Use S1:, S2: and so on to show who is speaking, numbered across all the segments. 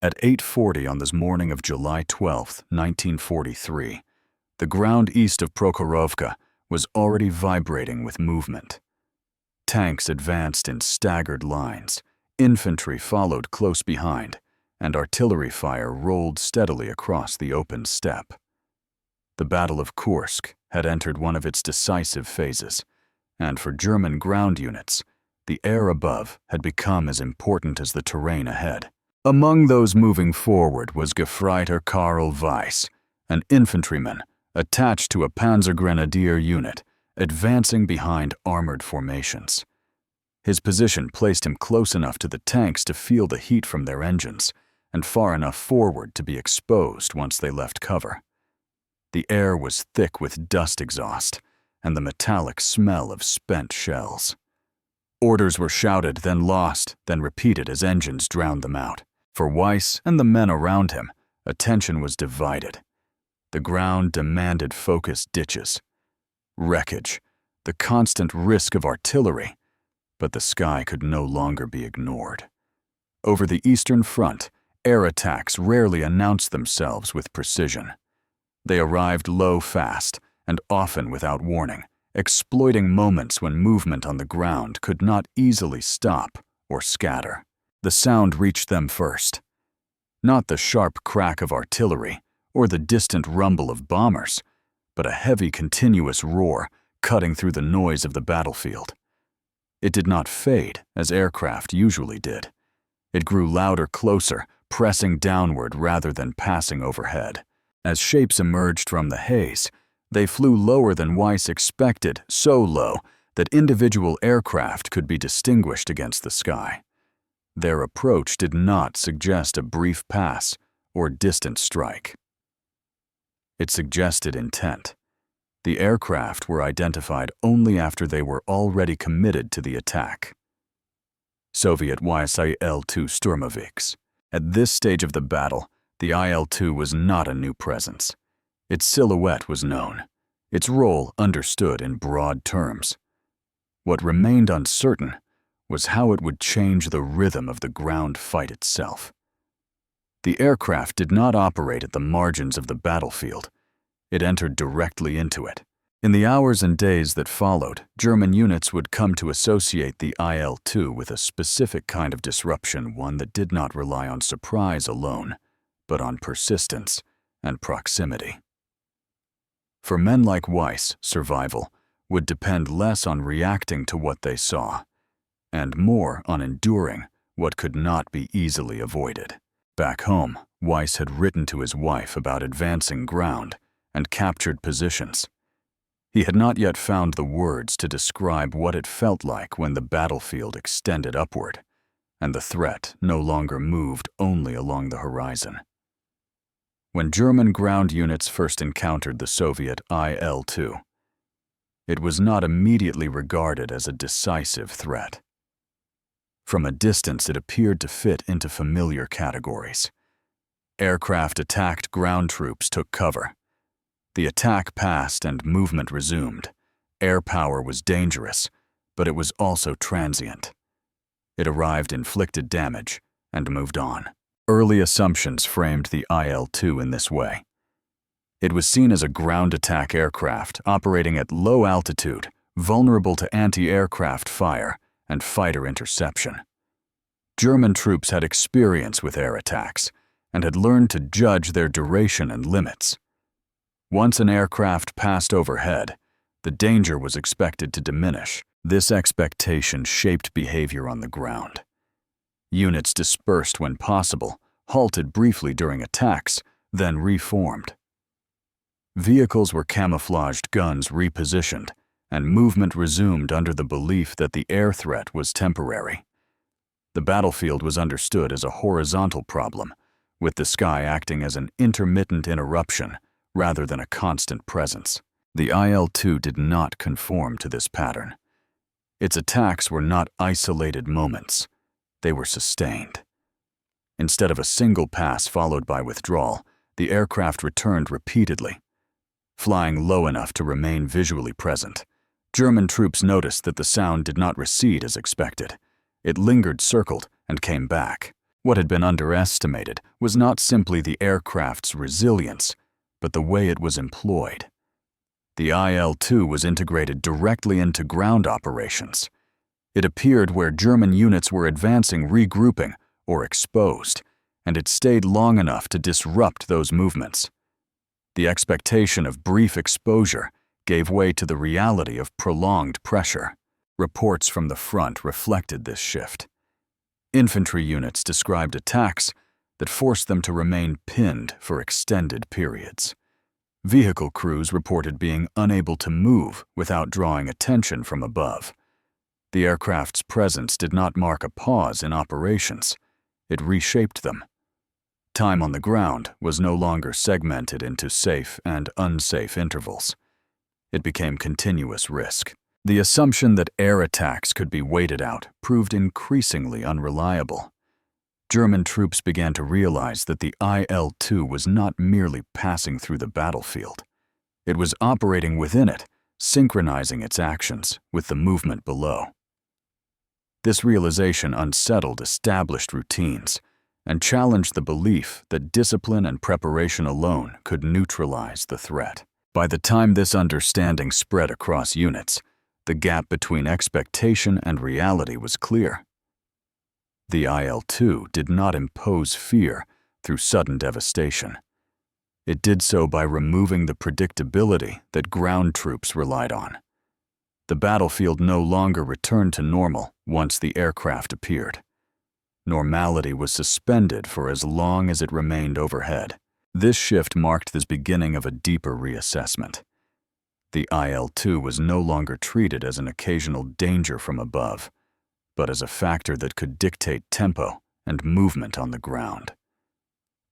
S1: At 8:40 on this morning of July 12, 1943, the ground east of Prokhorovka was already vibrating with movement. Tanks advanced in staggered lines, infantry followed close behind, and artillery fire rolled steadily across the open steppe. The Battle of Kursk had entered one of its decisive phases, and for German ground units, the air above had become as important as the terrain ahead. Among those moving forward was Gefreiter Karl Weiss, an infantryman attached to a Panzergrenadier unit, advancing behind armored formations. His position placed him close enough to the tanks to feel the heat from their engines, and far enough forward to be exposed once they left cover. The air was thick with dust exhaust and the metallic smell of spent shells. Orders were shouted, then lost, then repeated as engines drowned them out. For Weiss and the men around him, attention was divided. The ground demanded focused ditches, wreckage, the constant risk of artillery, but the sky could no longer be ignored. Over the Eastern Front, air attacks rarely announced themselves with precision. They arrived low fast and often without warning, exploiting moments when movement on the ground could not easily stop or scatter. The sound reached them first. Not the sharp crack of artillery or the distant rumble of bombers, but a heavy continuous roar cutting through the noise of the battlefield. It did not fade as aircraft usually did. It grew louder closer, pressing downward rather than passing overhead. As shapes emerged from the haze, they flew lower than Weiss expected, so low that individual aircraft could be distinguished against the sky. Their approach did not suggest a brief pass or distant strike. It suggested intent. The aircraft were identified only after they were already committed to the attack. Soviet Il-2 Sturmoviks. At this stage of the battle, the Il-2 was not a new presence. Its silhouette was known, its role understood in broad terms. What remained uncertain was how it would change the rhythm of the ground fight itself. The aircraft did not operate at the margins of the battlefield. It entered directly into it. In the hours and days that followed, German units would come to associate the Il-2 with a specific kind of disruption, one that did not rely on surprise alone, but on persistence and proximity. For men like Weiss, survival would depend less on reacting to what they saw, and more on enduring what could not be easily avoided. Back home, Weiss had written to his wife about advancing ground and captured positions. He had not yet found the words to describe what it felt like when the battlefield extended upward, and the threat no longer moved only along the horizon. When German ground units first encountered the Soviet Il-2, it was not immediately regarded as a decisive threat. From a distance, it appeared to fit into familiar categories. Aircraft attacked, ground troops took cover. The attack passed and movement resumed. Air power was dangerous, but it was also transient. It arrived, inflicted damage, and moved on. Early assumptions framed the Il-2 in this way. It was seen as a ground attack aircraft operating at low altitude, vulnerable to anti-aircraft fire and fighter interception. German troops had experience with air attacks and had learned to judge their duration and limits. Once an aircraft passed overhead, the danger was expected to diminish. This expectation shaped behavior on the ground. Units dispersed when possible, halted briefly during attacks, then reformed. Vehicles were camouflaged, guns repositioned, and movement resumed under the belief that the air threat was temporary. The battlefield was understood as a horizontal problem, with the sky acting as an intermittent interruption rather than a constant presence. The Il-2 did not conform to this pattern. Its attacks were not isolated moments. They were sustained. Instead of a single pass followed by withdrawal, the aircraft returned repeatedly. Flying low enough to remain visually present, German troops noticed that the sound did not recede as expected. It lingered, circled, and came back. What had been underestimated was not simply the aircraft's resilience, but the way it was employed. The Il-2 was integrated directly into ground operations. It appeared where German units were advancing, regrouping, or exposed, and it stayed long enough to disrupt those movements. The expectation of brief exposure gave way to the reality of prolonged pressure. Reports from the front reflected this shift. Infantry units described attacks that forced them to remain pinned for extended periods. Vehicle crews reported being unable to move without drawing attention from above. The aircraft's presence did not mark a pause in operations. It reshaped them. Time on the ground was no longer segmented into safe and unsafe intervals. It became continuous risk. The assumption that air attacks could be waited out proved increasingly unreliable. German troops began to realize that the Il-2 was not merely passing through the battlefield. It was operating within it, synchronizing its actions with the movement below. This realization unsettled established routines and challenged the belief that discipline and preparation alone could neutralize the threat. By the time this understanding spread across units, the gap between expectation and reality was clear. The Il-2 did not impose fear through sudden devastation. It did so by removing the predictability that ground troops relied on. The battlefield no longer returned to normal once the aircraft appeared. Normality was suspended for as long as it remained overhead. This shift marked the beginning of a deeper reassessment. The Il-2 was no longer treated as an occasional danger from above, but as a factor that could dictate tempo and movement on the ground.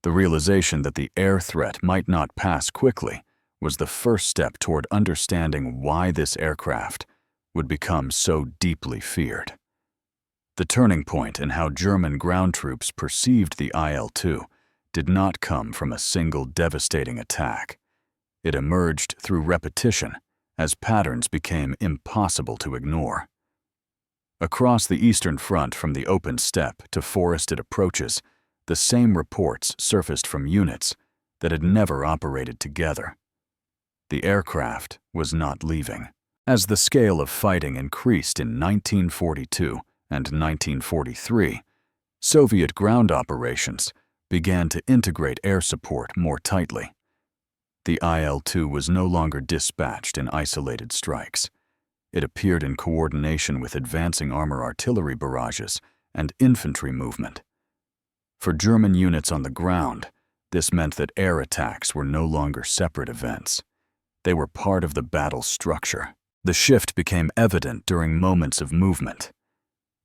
S1: The realization that the air threat might not pass quickly was the first step toward understanding why this aircraft would become so deeply feared. The turning point in how German ground troops perceived the Il-2 did not come from a single devastating attack. It emerged through repetition as patterns became impossible to ignore. Across the Eastern Front, from the open steppe to forested approaches, the same reports surfaced from units that had never operated together. The aircraft was not leaving. As the scale of fighting increased in 1942 and 1943, Soviet ground operations began to integrate air support more tightly. The Il-2 was no longer dispatched in isolated strikes. It appeared in coordination with advancing armor artillery barrages and infantry movement. For German units on the ground, this meant that air attacks were no longer separate events. They were part of the battle structure. The shift became evident during moments of movement.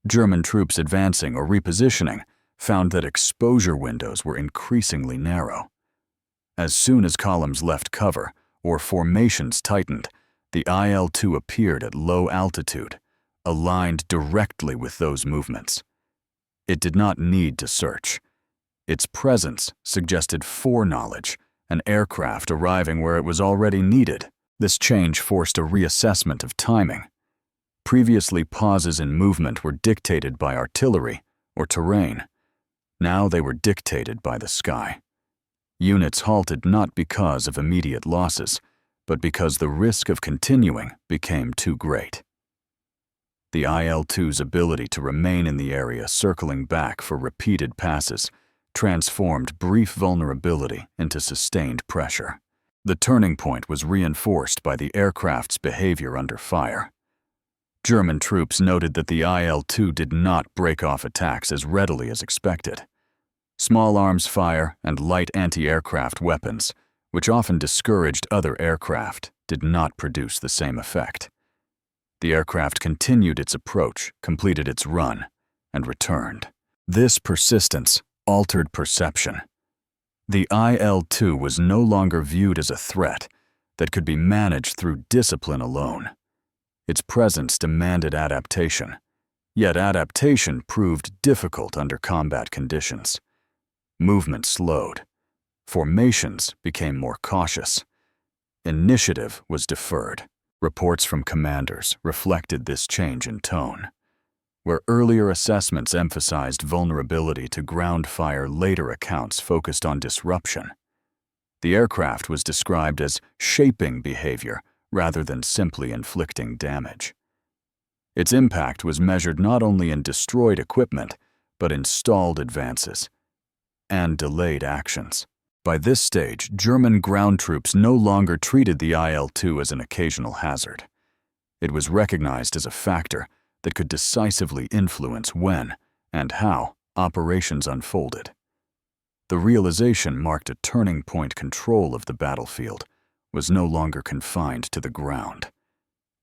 S1: German troops advancing or repositioning found that exposure windows were increasingly narrow. As soon as columns left cover or formations tightened, the Il-2 appeared at low altitude, aligned directly with those movements. It did not need to search. Its presence suggested foreknowledge, an aircraft arriving where it was already needed. This change forced a reassessment of timing. Previously, pauses in movement were dictated by artillery or terrain. Now they were dictated by the sky. Units halted not because of immediate losses, but because the risk of continuing became too great. The Il-2's ability to remain in the area, circling back for repeated passes, transformed brief vulnerability into sustained pressure. The turning point was reinforced by the aircraft's behavior under fire. German troops noted that the Il-2 did not break off attacks as readily as expected. Small arms fire and light anti-aircraft weapons, which often discouraged other aircraft, did not produce the same effect. The aircraft continued its approach, completed its run, and returned. This persistence altered perception. The Il-2 was no longer viewed as a threat that could be managed through discipline alone. Its presence demanded adaptation, yet adaptation proved difficult under combat conditions. Movement slowed. Formations became more cautious. Initiative was deferred. Reports from commanders reflected this change in tone. Where earlier assessments emphasized vulnerability to ground fire, later accounts focused on disruption. The aircraft was described as shaping behavior rather than simply inflicting damage. Its impact was measured not only in destroyed equipment, but in stalled advances and delayed actions. By this stage, German ground troops no longer treated the Il-2 as an occasional hazard. It was recognized as a factor that could decisively influence when and how operations unfolded. The realization marked a turning point. Control of the battlefield was no longer confined to the ground.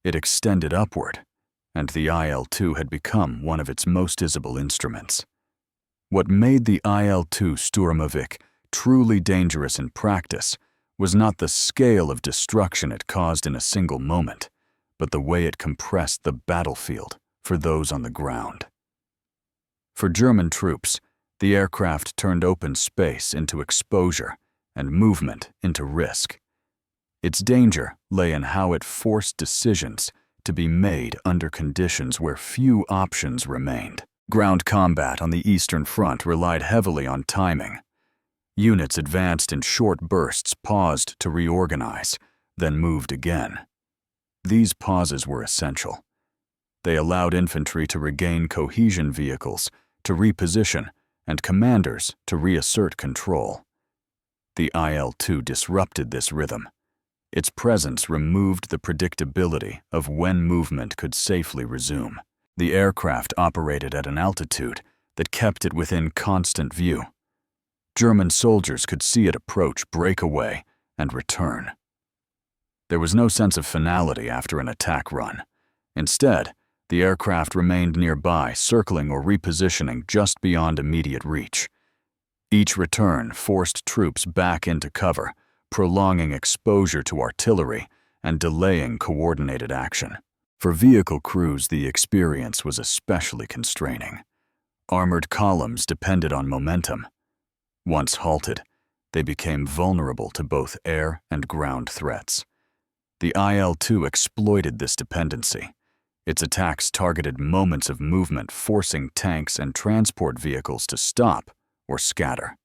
S1: It extended upward, and the Il-2 had become one of its most visible instruments. What made the Il-2 Sturmovik truly dangerous in practice was not the scale of destruction it caused in a single moment, but the way it compressed the battlefield for those on the ground. For German troops, the aircraft turned open space into exposure and movement into risk. Its danger lay in how it forced decisions to be made under conditions where few options remained. Ground combat on the Eastern Front relied heavily on timing. Units advanced in short bursts, paused to reorganize, then moved again. These pauses were essential. They allowed infantry to regain cohesion, vehicles to reposition, and commanders to reassert control. The Il-2 disrupted this rhythm. Its presence removed the predictability of when movement could safely resume. The aircraft operated at an altitude that kept it within constant view. German soldiers could see it approach, break away, and return. There was no sense of finality after an attack run. Instead, the aircraft remained nearby, circling or repositioning just beyond immediate reach. Each return forced troops back into cover, prolonging exposure to artillery and delaying coordinated action. For vehicle crews, the experience was especially constraining. Armored columns depended on momentum. Once halted, they became vulnerable to both air and ground threats. The Il-2 exploited this dependency. Its attacks targeted moments of movement, forcing tanks and transport vehicles to stop or scatter.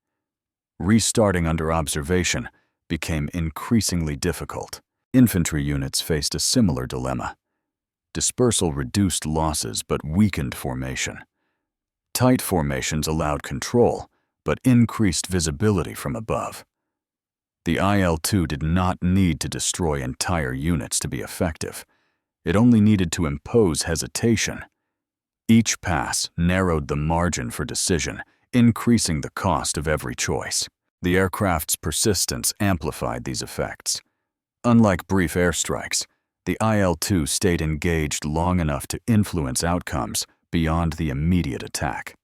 S1: Restarting under observation became increasingly difficult. Infantry units faced a similar dilemma. Dispersal reduced losses but weakened formation. Tight formations allowed control, but increased visibility from above. The Il-2 did not need to destroy entire units to be effective. It only needed to impose hesitation. Each pass narrowed the margin for decision, increasing the cost of every choice. The aircraft's persistence amplified these effects. Unlike brief airstrikes, the Il-2 stayed engaged long enough to influence outcomes beyond the immediate attack.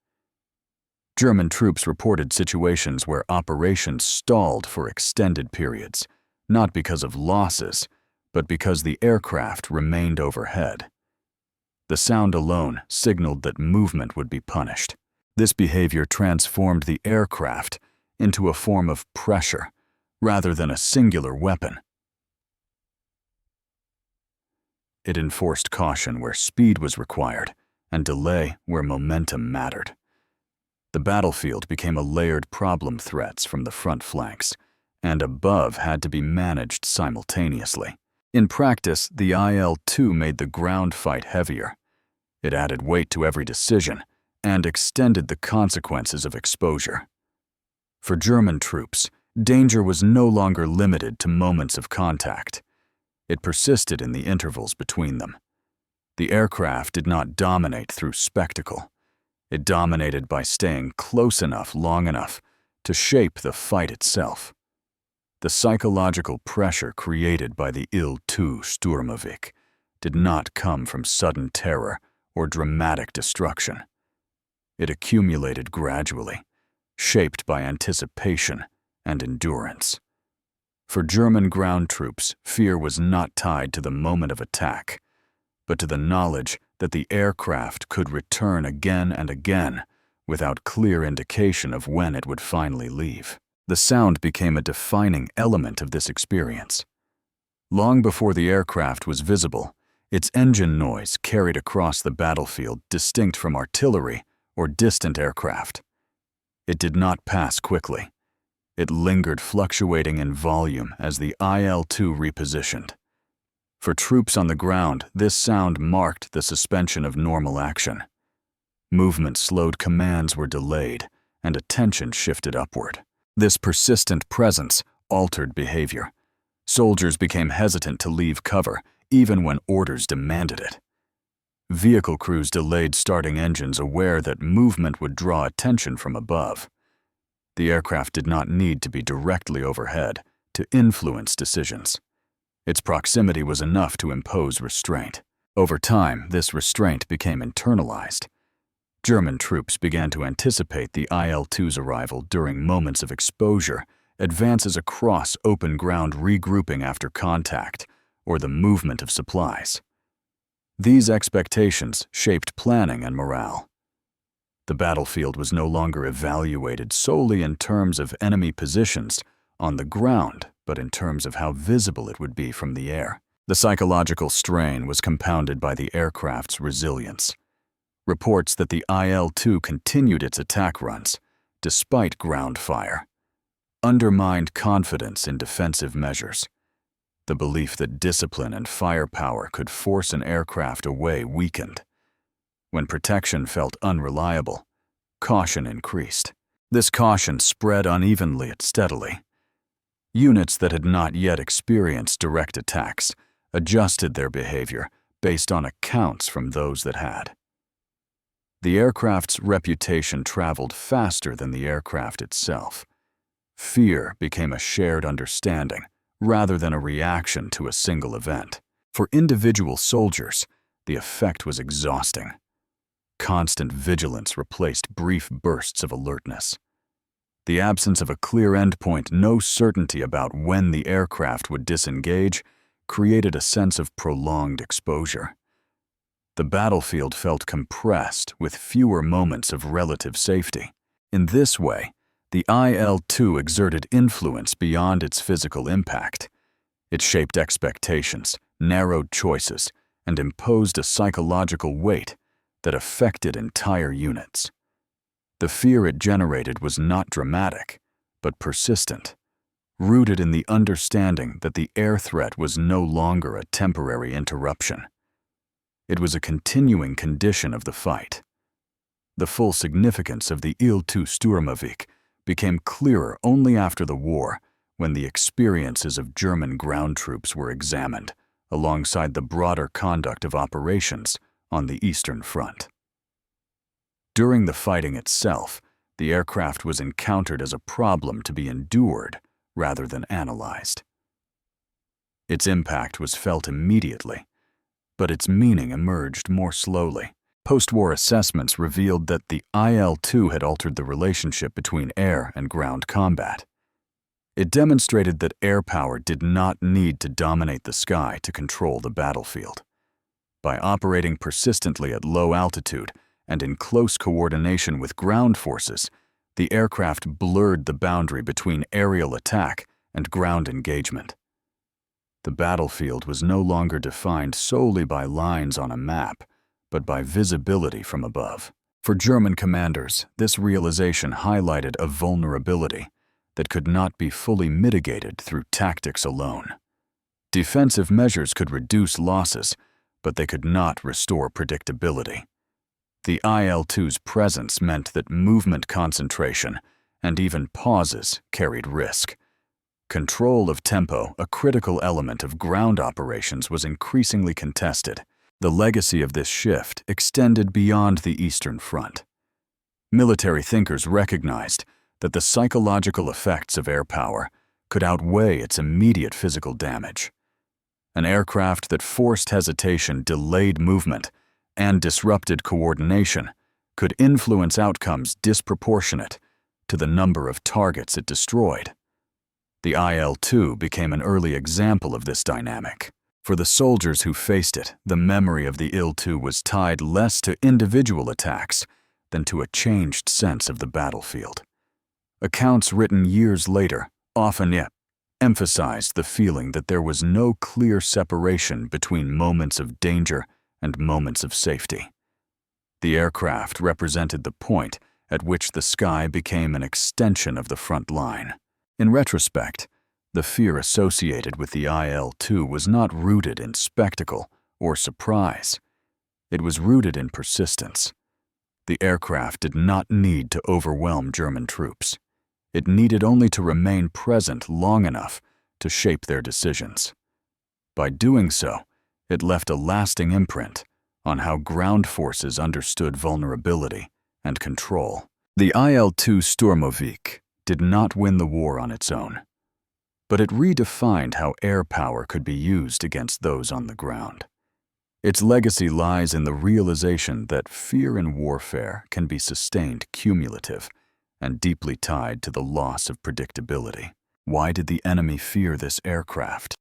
S1: German troops reported situations where operations stalled for extended periods, not because of losses, but because the aircraft remained overhead. The sound alone signaled that movement would be punished. This behavior transformed the aircraft into a form of pressure rather than a singular weapon. It enforced caution where speed was required and delay where momentum mattered. The battlefield became a layered problem. Threats from the front flanks and above had to be managed simultaneously. In practice, the Il-2 made the ground fight heavier. It added weight to every decision and extended the consequences of exposure. For German troops, danger was no longer limited to moments of contact. It persisted in the intervals between them. The aircraft did not dominate through spectacle. It dominated by staying close enough long enough to shape the fight itself. The psychological pressure created by the Il-2 Sturmovik did not come from sudden terror or dramatic destruction. It accumulated gradually, shaped by anticipation and endurance. For German ground troops, fear was not tied to the moment of attack, but to the knowledge that the aircraft could return again and again without clear indication of when it would finally leave. The sound became a defining element of this experience. Long before the aircraft was visible, Its engine noise carried across the battlefield distinct from artillery or distant aircraft. It did not pass quickly. It lingered, fluctuating in volume as the Il-2 repositioned. For troops on the ground, this sound marked the suspension of normal action. Movement slowed, commands were delayed, and attention shifted upward. This persistent presence altered behavior. Soldiers became hesitant to leave cover, even when orders demanded it. Vehicle crews delayed starting engines, aware that movement would draw attention from above. The aircraft did not need to be directly overhead to influence decisions. Its proximity was enough to impose restraint. Over time, this restraint became internalized. German troops began to anticipate the Il-2's arrival during moments of exposure, advances across open ground, regrouping after contact, or the movement of supplies. These expectations shaped planning and morale. The battlefield was no longer evaluated solely in terms of enemy positions on the ground, but in terms of how visible it would be from the air. The psychological strain was compounded by the aircraft's resilience. Reports that the Il-2 continued its attack runs, despite ground fire, undermined confidence in defensive measures. The belief that discipline and firepower could force an aircraft away weakened. When protection felt unreliable, caution increased. This caution spread unevenly yet steadily. Units that had not yet experienced direct attacks adjusted their behavior based on accounts from those that had. The aircraft's reputation traveled faster than the aircraft itself. Fear became a shared understanding rather than a reaction to a single event. For individual soldiers, the effect was exhausting. Constant vigilance replaced brief bursts of alertness. The absence of a clear endpoint, no certainty about when the aircraft would disengage, created a sense of prolonged exposure. The battlefield felt compressed with fewer moments of relative safety. In this way, the Il-2 exerted influence beyond its physical impact. It shaped expectations, narrowed choices, and imposed a psychological weight that affected entire units. The fear it generated was not dramatic, but persistent, rooted in the understanding that the air threat was no longer a temporary interruption. It was a continuing condition of the fight. The full significance of the Il-2 Sturmovik became clearer only after the war, when the experiences of German ground troops were examined alongside the broader conduct of operations on the Eastern Front. During the fighting itself, the aircraft was encountered as a problem to be endured rather than analyzed. Its impact was felt immediately, but its meaning emerged more slowly. Post-war assessments revealed that the Il-2 had altered the relationship between air and ground combat. It demonstrated that air power did not need to dominate the sky to control the battlefield. By operating persistently at low altitude and in close coordination with ground forces, the aircraft blurred the boundary between aerial attack and ground engagement. The battlefield was no longer defined solely by lines on a map, but by visibility from above. For German commanders, this realization highlighted a vulnerability that could not be fully mitigated through tactics alone. Defensive measures could reduce losses, but they could not restore predictability. The Il-2's presence meant that movement concentration and even pauses carried risk. Control of tempo, a critical element of ground operations, was increasingly contested. The legacy of this shift extended beyond the Eastern Front. Military thinkers recognized that the psychological effects of air power could outweigh its immediate physical damage. An aircraft that forced hesitation, delayed movement, and disrupted coordination could influence outcomes disproportionate to the number of targets it destroyed. The Il-2 became an early example of this dynamic. For the soldiers who faced it, the memory of the Il-2 was tied less to individual attacks than to a changed sense of the battlefield. Accounts written years later often emphasized the feeling that there was no clear separation between moments of danger and moments of safety. The aircraft represented the point at which the sky became an extension of the front line. In retrospect, the fear associated with the Il-2 was not rooted in spectacle or surprise. It was rooted in persistence. The aircraft did not need to overwhelm German troops. It needed only to remain present long enough to shape their decisions. By doing so, it left a lasting imprint on how ground forces understood vulnerability and control. The Il-2 Sturmovik did not win the war on its own, but it redefined how air power could be used against those on the ground. Its legacy lies in the realization that fear in warfare can be sustained, cumulative, and deeply tied to the loss of predictability. Why did the enemy fear this aircraft?